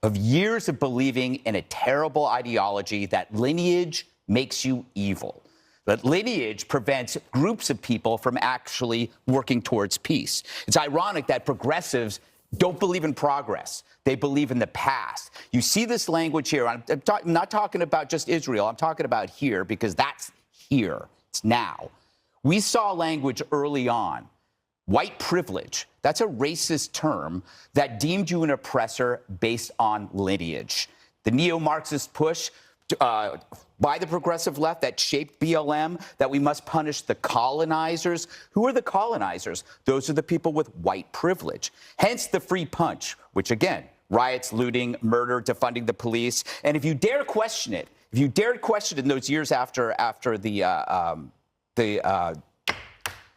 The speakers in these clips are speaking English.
of years of believing in a terrible ideology that lineage makes you evil. That lineage prevents groups of people from actually working towards peace. It's ironic that progressives don't believe in progress. They believe in the past. You see this language here. I'm not talking about just Israel. I'm talking about here because that's here. It's now. We saw language early on. White privilege. That's a racist term that deemed you an oppressor based on lineage. The neo-Marxist push by the progressive left that shaped BLM, that we must punish the colonizers. Who are the colonizers? Those are the people with white privilege. Hence the free punch, which again, riots, looting, murder, defunding the police. And if you dare question it, if you dared question it in those years after the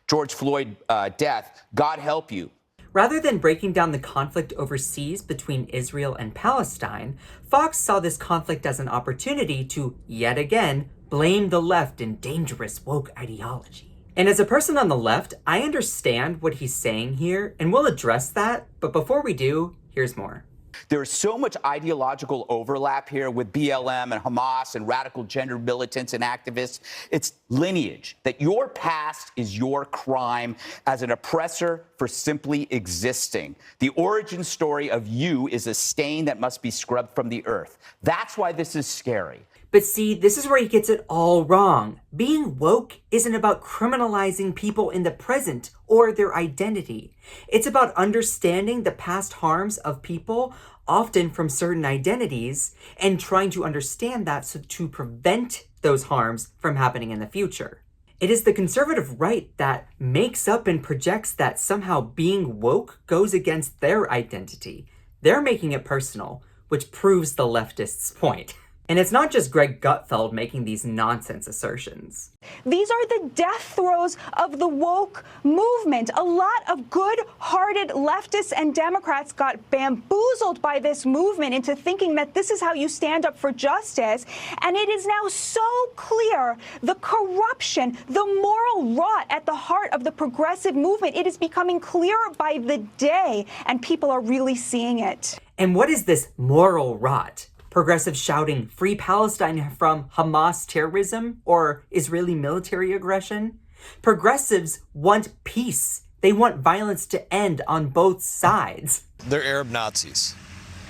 George Floyd death, God help you. Rather than breaking down the conflict overseas between Israel and Palestine, Fox saw this conflict as an opportunity to, yet again, blame the left in dangerous woke ideology. And as a person on the left, I understand what he's saying here, and we'll address that, but before we do, here's more. There is so much ideological overlap here with BLM and Hamas and radical gender militants and activists. It's lineage, that your past is your crime as an oppressor for simply existing. The origin story of you is a stain that must be scrubbed from the earth. That's why this is scary. But see, this is where he gets it all wrong. Being woke isn't about criminalizing people in the present or their identity. It's about understanding the past harms of people, often from certain identities, and trying to understand that so to prevent those harms from happening in the future. It is the conservative right that makes up and projects that somehow being woke goes against their identity. They're making it personal, which proves the leftists' point. And it's not just Greg Gutfeld making these nonsense assertions. These are the death throes of the woke movement. A lot of good-hearted leftists and Democrats got bamboozled by this movement into thinking that this is how you stand up for justice. And it is now so clear, the corruption, the moral rot at the heart of the progressive movement. It is becoming clearer by the day, and people are really seeing it. And what is this moral rot? Progressives shouting, "Free Palestine from Hamas terrorism" or Israeli military aggression? Progressives want peace. They want violence to end on both sides. They're Arab Nazis.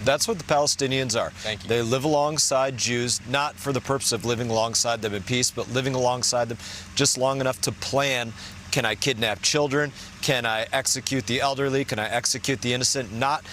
That's what the Palestinians are. Thank you. They live alongside Jews, not for the purpose of living alongside them in peace, but living alongside them just long enough to plan. Can I kidnap children? Can I execute the elderly? Can I execute the innocent? Not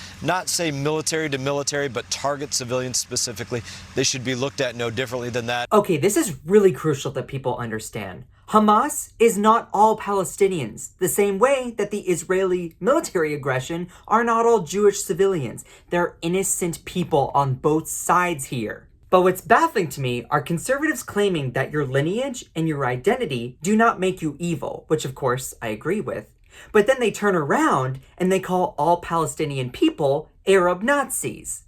say military to military, but target civilians specifically. They should be looked at no differently than that. Okay, this is really crucial that people understand. Hamas is not all Palestinians, the same way that the Israeli military aggression are not all Jewish civilians. They're innocent people on both sides here. But what's baffling to me are conservatives claiming that your lineage and your identity do not make you evil, which of course I agree with. But then they turn around and they call all Palestinian people Arab Nazis.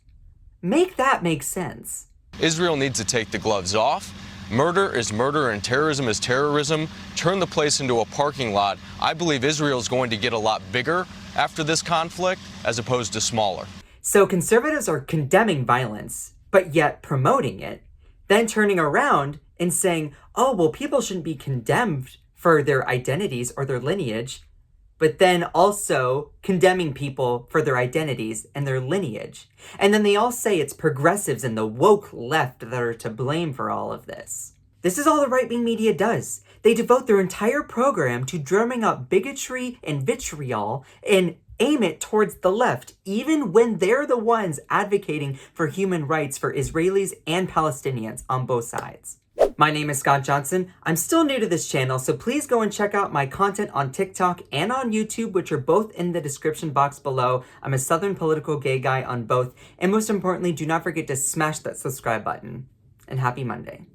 Make that make sense. Israel needs to take the gloves off. Murder is murder and terrorism is terrorism. Turn the place into a parking lot. I believe Israel is going to get a lot bigger after this conflict as opposed to smaller. So conservatives are condemning violence, but yet promoting it, then turning around and saying, oh, well, people shouldn't be condemned for their identities or their lineage, but then also condemning people for their identities and their lineage. And then they all say it's progressives and the woke left that are to blame for all of this. This is all the right-wing media does. They devote their entire program to drumming up bigotry and vitriol and aim it towards the left, even when they're the ones advocating for human rights for Israelis and Palestinians on both sides. My name is Scott Johnson. I'm still new to this channel, so please go and check out my content on TikTok and on YouTube, which are both in the description box below. I'm a Southern political gay guy on both. And most importantly, do not forget to smash that subscribe button. And happy Monday.